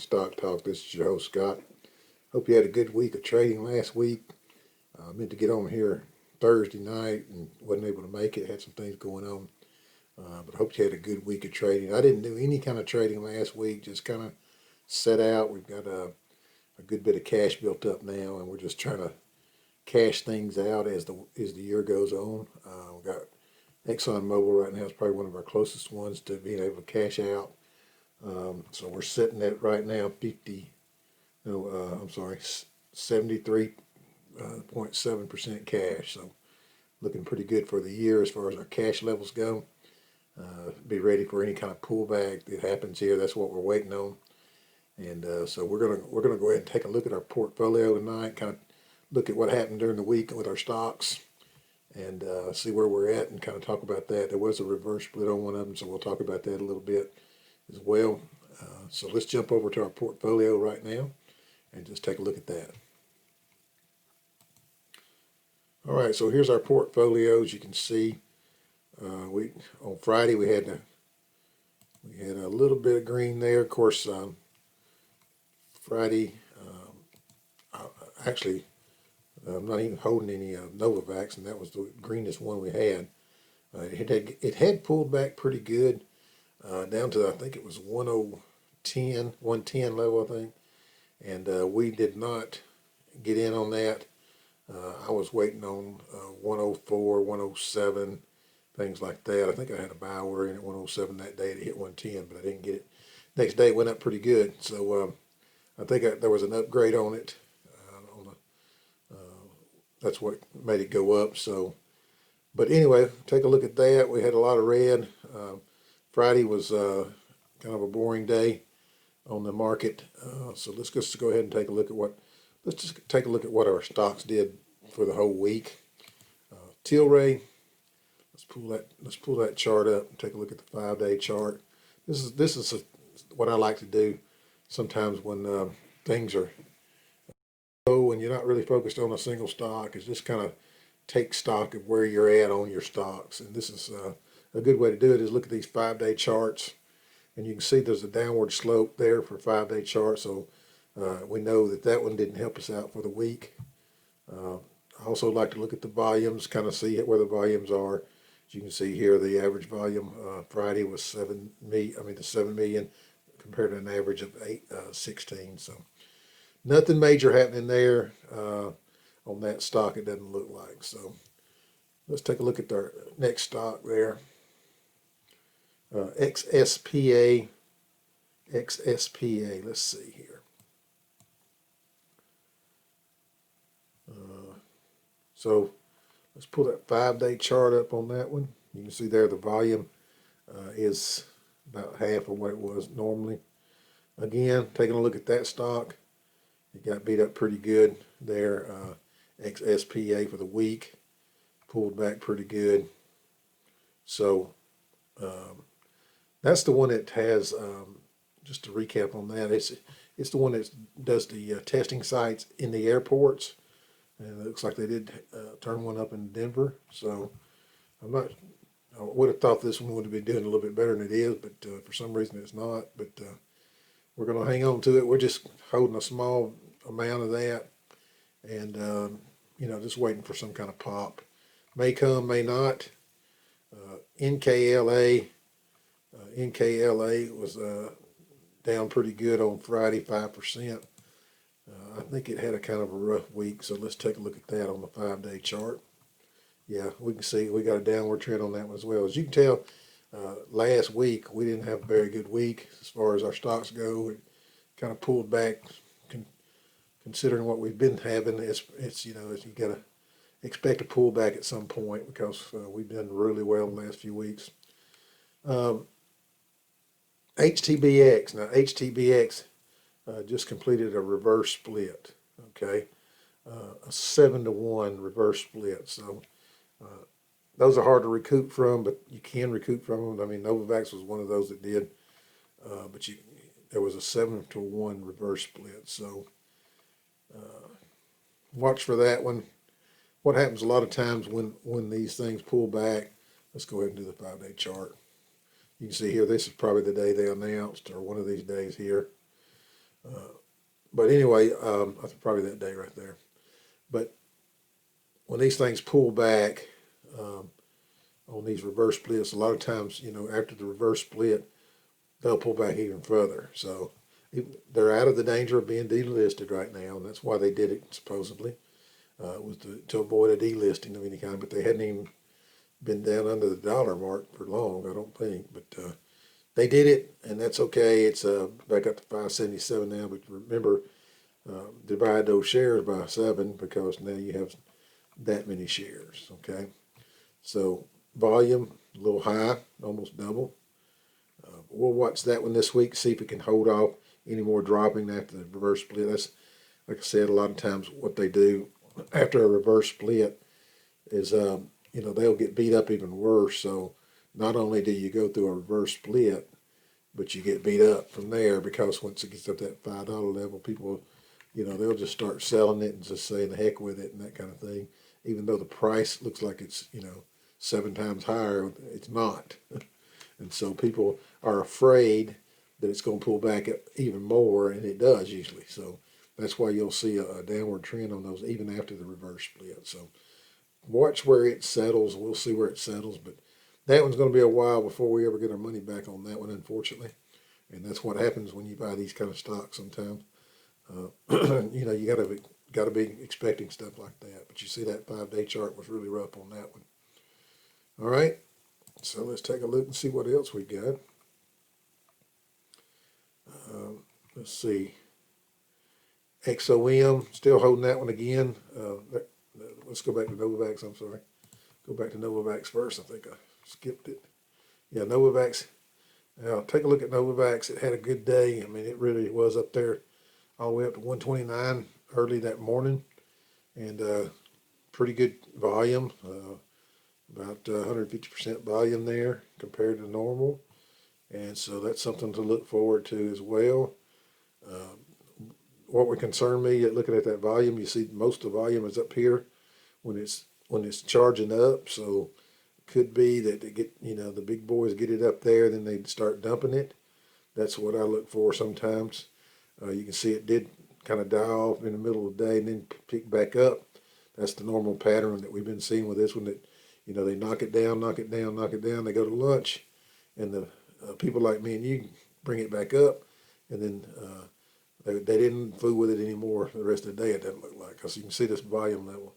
Stock Talk. This is your host, Scott. Hope you had a good week of trading last week. I meant to get on here Thursday night and wasn't able to make it. Had some things going on. But I hope you had a good week of trading. I didn't do any kind of trading last week, just kind of set out. We've got a good bit of cash built up now, and we're just trying to cash things out as the year goes on. We've got ExxonMobil right now is probably one of our closest ones to being able to cash out. So we're sitting at right now 73.7% cash. So looking pretty good for the year as far as our cash levels go. Be ready for any kind of pullback that happens here. That's what we're waiting on. And so we're gonna go ahead and take a look at our portfolio tonight. Kind of look at what happened during the week with our stocks, and see where we're at, and kind of talk about that. There was a reverse split on one of them, so we'll talk about that a little bit as well. So let's jump over to our portfolio right now and just take a look at that. All right, so here's our portfolio. As you can see, on Friday we had a little bit of green there. Of course, Friday, actually, I'm not even holding any Novavax, and that was the greenest one we had. It had pulled back pretty good, down to, I think it was 110 level, I think. And we did not get in on that. I was waiting on 104, 107, things like that. I think I had a buy order in at 107 that day to hit 110, but I didn't get it. Next day it went up pretty good. So I think there was an upgrade on it. That's what made it go up. So, but anyway, take a look at that. We had a lot of red. Friday was kind of a boring day on the market. So let's just go ahead and take a look at what our stocks did for the whole week. Tilray. Let's pull that chart up and take a look at the 5-day chart. This is what I like to do sometimes when things are low and you're not really focused on a single stock, is just kind of take stock of where you're at on your stocks. And this is a good way to do it is look at these 5-day charts, and you can see there's a downward slope there for 5-day chart. So we know that one didn't help us out for the week. I also like to look at the volumes, kind of see where the volumes are. As you can see here, the average volume Friday was 7 million compared to an average of 16. So nothing major happening there on that stock, it doesn't look like. So let's take a look at our next stock there. XSPA. Let's see here. So let's pull that 5-day chart up on that one. You can see there the volume is about half of what it was normally. Again, taking a look at that stock, it got beat up pretty good there. XSPA for the week pulled back pretty good. So that's the one that has, just to recap on that, it's the one that does the testing sites in the airports. And it looks like they did turn one up in Denver. So I would have thought this one would have been doing a little bit better than it is, but for some reason it's not. But we're going to hang on to it. We're just holding a small amount of that, and just waiting for some kind of pop. May come, may not. NKLA was down pretty good on Friday, 5%. I think it had a kind of a rough week, so let's take a look at that on the 5-day chart. Yeah, we can see we got a downward trend on that one as well. As you can tell, last week we didn't have a very good week as far as our stocks go. It kind of pulled back, considering what we've been having. It's you got to expect a pullback at some point because we've done really well the last few weeks. HTBX. Now HTBX just completed a reverse split. Okay, a 7-to-1 reverse split. So those are hard to recoup from, but you can recoup from them. I mean, Novavax was one of those that did, but there was a 7-to-1 reverse split. So watch for that one. What happens a lot of times when these things pull back, let's go ahead and do the 5-day chart. You can see here, this is probably the day they announced, or one of these days here. But anyway, that's probably that day right there. But when these things pull back um, on these reverse splits, a lot of times, after the reverse split, they'll pull back even further. So they're out of the danger of being delisted right now, and that's why they did it supposedly. Was to avoid a delisting of any kind, but they hadn't even been down under the dollar mark for long, I don't think. But they did it, and that's okay. It's back up to 577 now. But remember, divide those shares by 7 because now you have that many shares. Okay, so volume a little high, almost double. We'll watch that one this week, see if it can hold off any more dropping after the reverse split. That's, like I said, a lot of times what they do after a reverse split is, they'll get beat up even worse. So not only do you go through a reverse split, but you get beat up from there because once it gets up that $5 level, people, they'll just start selling it and just saying the heck with it and that kind of thing. Even though the price looks like it's, 7 times higher, it's not. And so people are afraid that it's going to pull back even more, and it does usually. So that's why you'll see a downward trend on those even after the reverse split. So watch where it settles. We'll see where it settles, but that one's going to be a while before we ever get our money back on that one, unfortunately. And that's what happens when you buy these kind of stocks sometimes. You gotta be expecting stuff like that. But you see that 5-day chart was really rough on that one. All right, so let's take a look and see what else we got. Let's see. XOM, still holding that one again. Let's go back to Novavax. I'm sorry. Go back to Novavax first. I think I skipped it. Yeah, Novavax. Now, take a look at Novavax. It had a good day. I mean, it really was up there all the way up to 129 early that morning. And pretty good volume. About 150% volume there compared to normal. And so that's something to look forward to as well. What would concern me looking at that volume, you see most of the volume is up here when it's charging up. So it could be that they get, the big boys get it up there, then they start dumping it. That's what I look for sometimes. You can see it did kind of die off in the middle of the day and then pick back up. That's the normal pattern that we've been seeing with this one. That they knock it down, knock it down, knock it down. They go to lunch, and the people like me and you bring it back up, and then they didn't fool with it anymore for the rest of the day. It doesn't look like, because you can see this volume level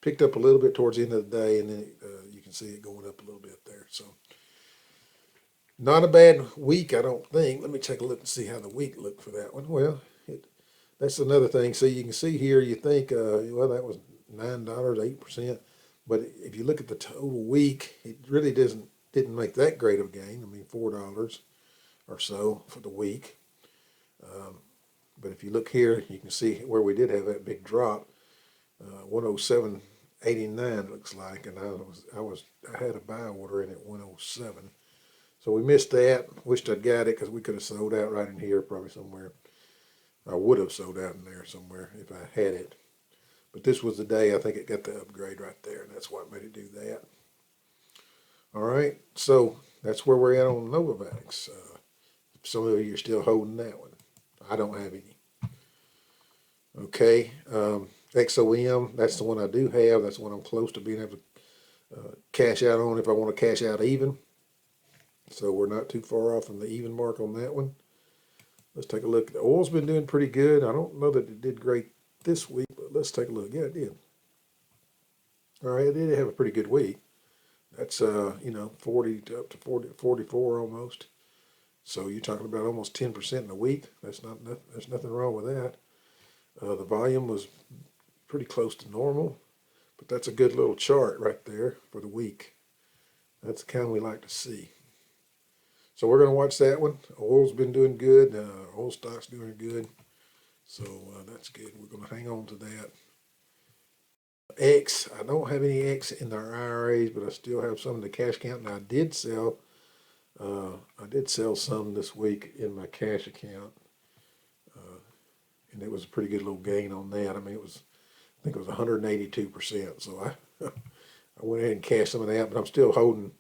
picked up a little bit towards the end of the day, and then you can see it going up a little bit there. So not a bad week, I don't think. Let me take a look and see how the week looked for that one. Well, that's another thing. So you can see here, you think, well, that was $9, 8%. But if you look at the total week, it really didn't make that great of a gain. I mean, $4 or so for the week. But if you look here, you can see where we did have that big drop, 107.89 looks like, and I had a buy order in at 107. So we missed that. Wished I'd got it because we could have sold out right in here, probably somewhere. I would have sold out in there somewhere if I had it. But this was the day I think it got the upgrade right there, and that's what made it do that. All right, so that's where we're at on Novavax. Some of you are still holding that one. I don't have any. Okay, XOM, that's the one I do have. That's the one I'm close to being able to cash out on if I want to cash out even. So we're not too far off from the even mark on that one. Let's take a look. The oil's been doing pretty good. I don't know that it did great this week, but let's take a look. Yeah, it did. All right, it did have a pretty good week. That's 40 to up to 40, 44 almost. So you're talking about almost 10% in a week. There's nothing wrong with that. The volume was pretty close to normal, but that's a good little chart right there for the week. That's the kind we like to see. So we're going to watch that one. Oil's been doing good. Oil stock's doing good. So that's good. We're going to hang on to that. X, I don't have any X in our IRAs, but I still have some in the cash account. Now I did sell some this week in my cash account, and it was a pretty good little gain on that. I mean, I think it was 182%. So I went ahead and cashed some of that, but I'm still holding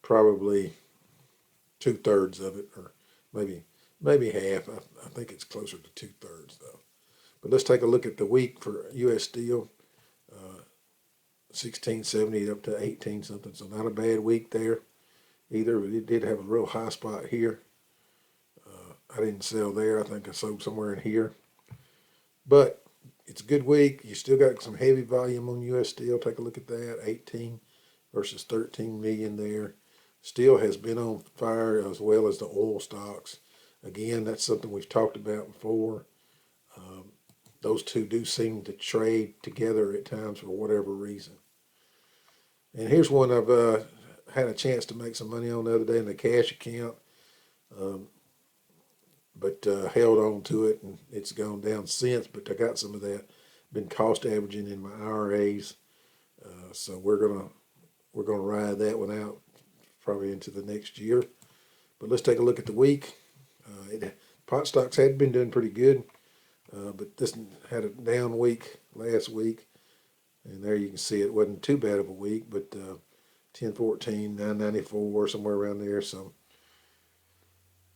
probably 2/3 of it, or maybe maybe half. I think it's closer to 2/3 though. But let's take a look at the week for U.S. Steel. 1670 up to 18 something, so not a bad week there either. It did have a real high spot here. I didn't sell there. I think I sold somewhere in here. But it's a good week. You still got some heavy volume on U.S. Steel. Take a look at that. 18 versus 13 million there. Steel has been on fire as well as the oil stocks. Again, that's something we've talked about before. Those two do seem to trade together at times for whatever reason. And here's one I've had a chance to make some money on the other day in the cash account, but held on to it, and it's gone down since. But I got some of that. Been cost averaging in my IRAs, so we're gonna ride that one out probably into the next year. But let's take a look at the week. Pot stocks had been doing pretty good, but this had a down week last week. And there you can see it wasn't too bad of a week, but 1014, 994, somewhere around there. So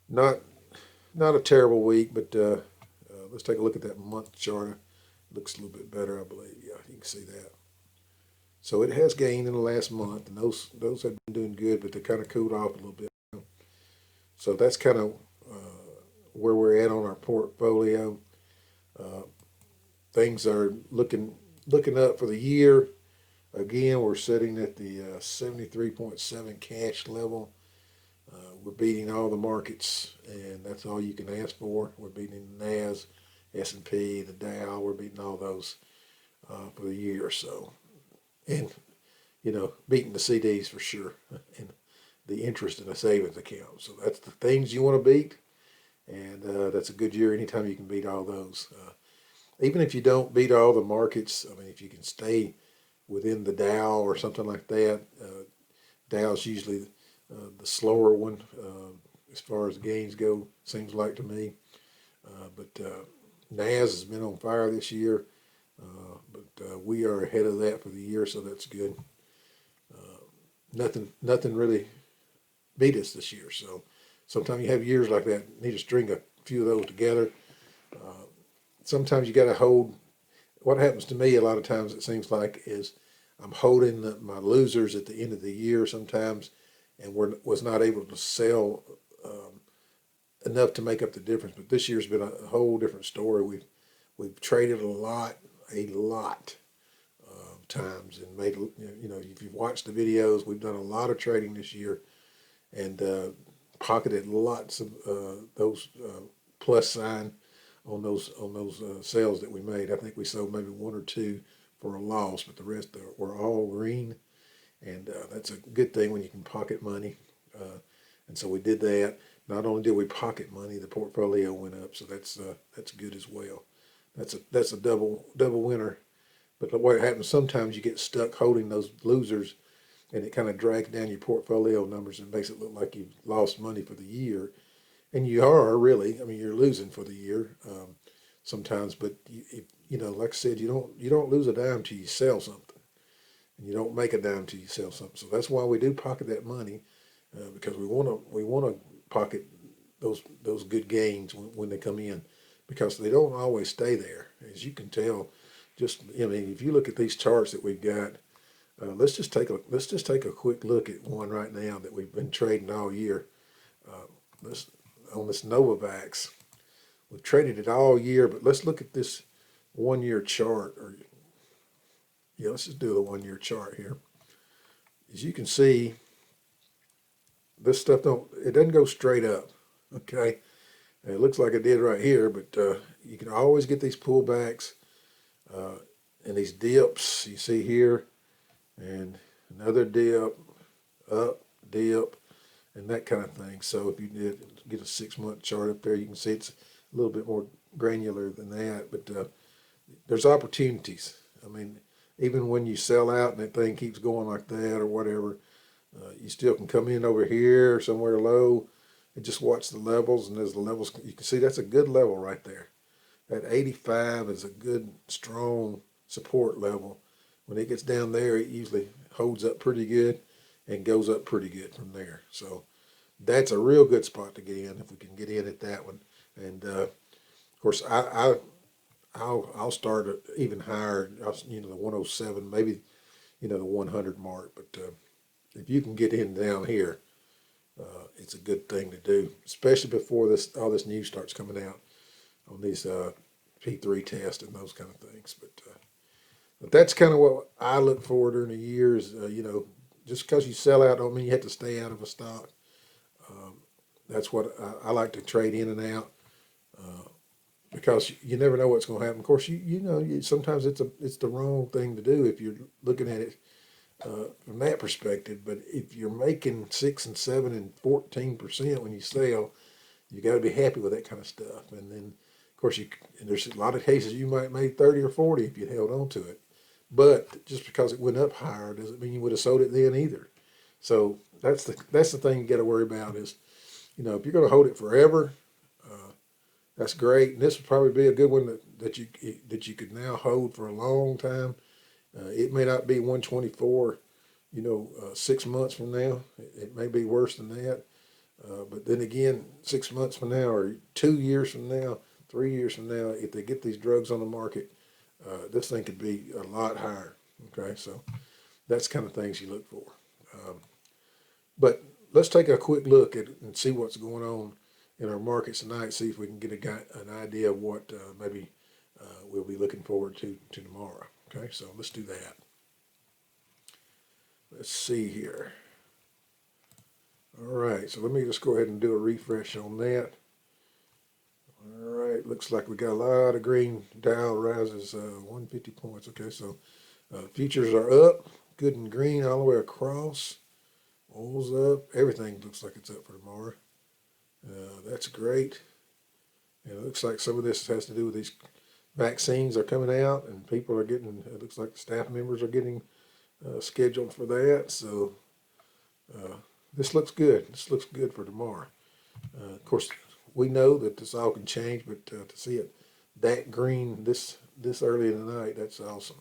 not a terrible week, but let's take a look at that month chart. It looks a little bit better, I believe. Yeah, you can see that. So it has gained in the last month, and those have been doing good, but they kind of cooled off a little bit. So that's kind of where we're at on our portfolio. Things are looking up for the year. Again, we're sitting at the 73.7 cash level. We're beating all the markets, and that's all you can ask for. We're beating the NAS, S&P, the Dow. We're beating all those for the year. So, and beating the CDs for sure, and the interest in a savings account. So that's the things you want to beat, and that's a good year anytime you can beat all those. Even if you don't beat all the markets, I mean, if you can stay within the Dow or something like that, Dow's usually the slower one as far as gains go, seems like to me. But NAS has been on fire this year, but we are ahead of that for the year, so that's good. Nothing really beat us this year. So sometimes you have years like that, you need to string a few of those together. Sometimes you got to hold. What happens to me a lot of times, it seems like, is I'm holding my losers at the end of the year sometimes, and was not able to sell enough to make up the difference. But this year's been a whole different story. We've traded a lot of times, and made, if you've watched the videos, we've done a lot of trading this year, and pocketed lots of those plus sign on those sales that we made. I think we sold maybe one or two for a loss, but the rest were all green, and that's a good thing when you can pocket money. And so we did that. Not only did we pocket money, the portfolio went up, so that's good as well. That's a double winner. But what happens sometimes, you get stuck holding those losers, and it kind of drags down your portfolio numbers and makes it look like you've lost money for the year. And you are really. I mean, you're losing for the year sometimes. But like I said, you don't lose a dime till you sell something, and you don't make a dime till you sell something. So that's why we do pocket that money, because we want to pocket those good gains when they come in, because they don't always stay there, as you can tell. If you look at these charts that we've got, let's just take a quick look at one right now that we've been trading all year. On this Novavax, we've traded it all year, but let's look at this 1 year chart. Let's just do the 1 year chart here. As you can see, this stuff doesn't go straight up. Okay, and it looks like it did right here, but you can always get these pullbacks and these dips you see here, and another dip, up, dip, and that kind of thing. So if you did get a 6 month chart up there, you can see it's a little bit more granular than that, but there's opportunities. I mean, even when you sell out and that thing keeps going like that or whatever, you still can come in over here somewhere low and just watch the levels. And as the levels, you can see that's a good level right there. That 85 is a good, strong support level. When it gets down there, it usually holds up pretty good and goes up pretty good from there. So that's a real good spot to get in if we can get in at that one. And of course, I'll start even higher. The 107, maybe the 100 mark. But if you can get in down here, it's a good thing to do, especially before all this news starts coming out on these P3 tests and those kind of things. But that's kind of what I look for during the years. Just because you sell out don't mean you have to stay out of a stock. That's what I like to trade in and out because you never know what's going to happen. Of course, sometimes it's the wrong thing to do if you're looking at it from that perspective. But if you're making 6 and 7 and 14% when you sell, you got to be happy with that kind of stuff. And then, of course, there's a lot of cases you might make 30 or 40 if you held on to it. But just because it went up higher doesn't mean you would have sold it then either. So that's the thing you got to worry about is, if you're going to hold it forever, that's great. And this would probably be a good one that you could now hold for a long time. It may not be 124, 6 months from now. It may be worse than that. But then again, 6 months from now, or 2 years from now, 3 years from now, if they get these drugs on the market, this thing could be a lot higher. Okay, so that's kind of things you look for. But let's take a quick look at and see what's going on in our markets tonight. See if we can get an idea of what maybe we'll be looking forward to tomorrow. Okay, so let's do that. Let's see here. All right, so let me just go ahead and do a refresh on that. All right, looks like we got a lot of green. Dow rises 150 points. Okay, so futures are up, good and green all the way across. Oil's up. Everything looks like it's up for tomorrow. That's great. And it looks like some of this has to do with these vaccines are coming out, and people are getting. It looks like staff members are getting scheduled for that. So this looks good. This looks good for tomorrow. Of course, we know that this all can change, but to see it that green this early in the night, that's awesome.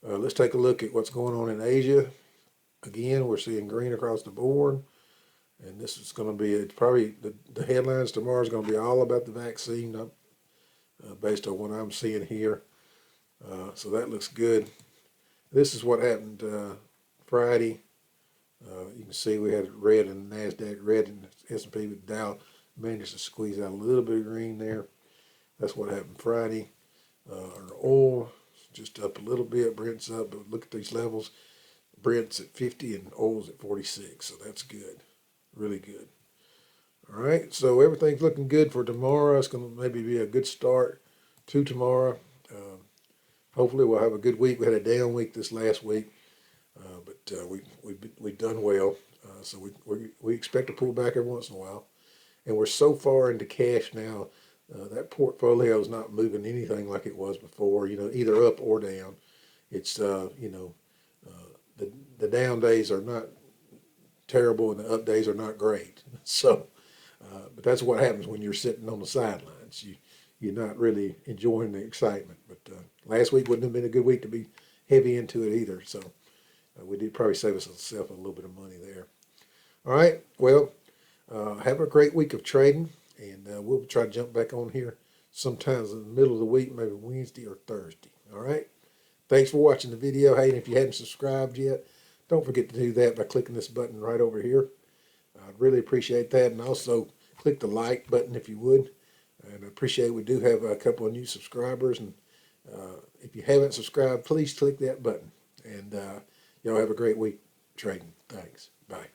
Let's take a look at what's going on in Asia. Again, we're seeing green across the board, and this is going to be, it's probably, the headlines tomorrow is going to be all about the vaccine, based on what I'm seeing here. So that looks good. This is what happened Friday. You can see we had red in the NASDAQ, red in the S&P, with Dow managed to squeeze out a little bit of green there. That's what happened Friday. Our oil just up a little bit, Brent's up, but look at these levels. Brent's at 50 and oil's at 46, so that's good, really good. All right, so everything's looking good for tomorrow. It's going to maybe be a good start to tomorrow. Hopefully we'll have a good week. We had a down week this last week, but we've done well. So we expect to pull back every once in a while. And we're so far into cash now, that portfolio is not moving anything like it was before, either up or down. It's, the down days are not terrible and the up days are not great. So, but that's what happens when you're sitting on the sidelines. You're not really enjoying the excitement. But last week wouldn't have been a good week to be heavy into it either. So we did probably save ourselves a little bit of money there. All right, well, have a great week of trading, and we'll try to jump back on here sometimes in the middle of the week, maybe Wednesday or Thursday. All right? Thanks for watching the video. Hey, and if you hadn't subscribed yet, don't forget to do that by clicking this button right over here. I'd really appreciate that. And also click the like button if you would. And I appreciate we do have a couple of new subscribers. And if you haven't subscribed, please click that button. And y'all have a great week trading. Thanks. Bye.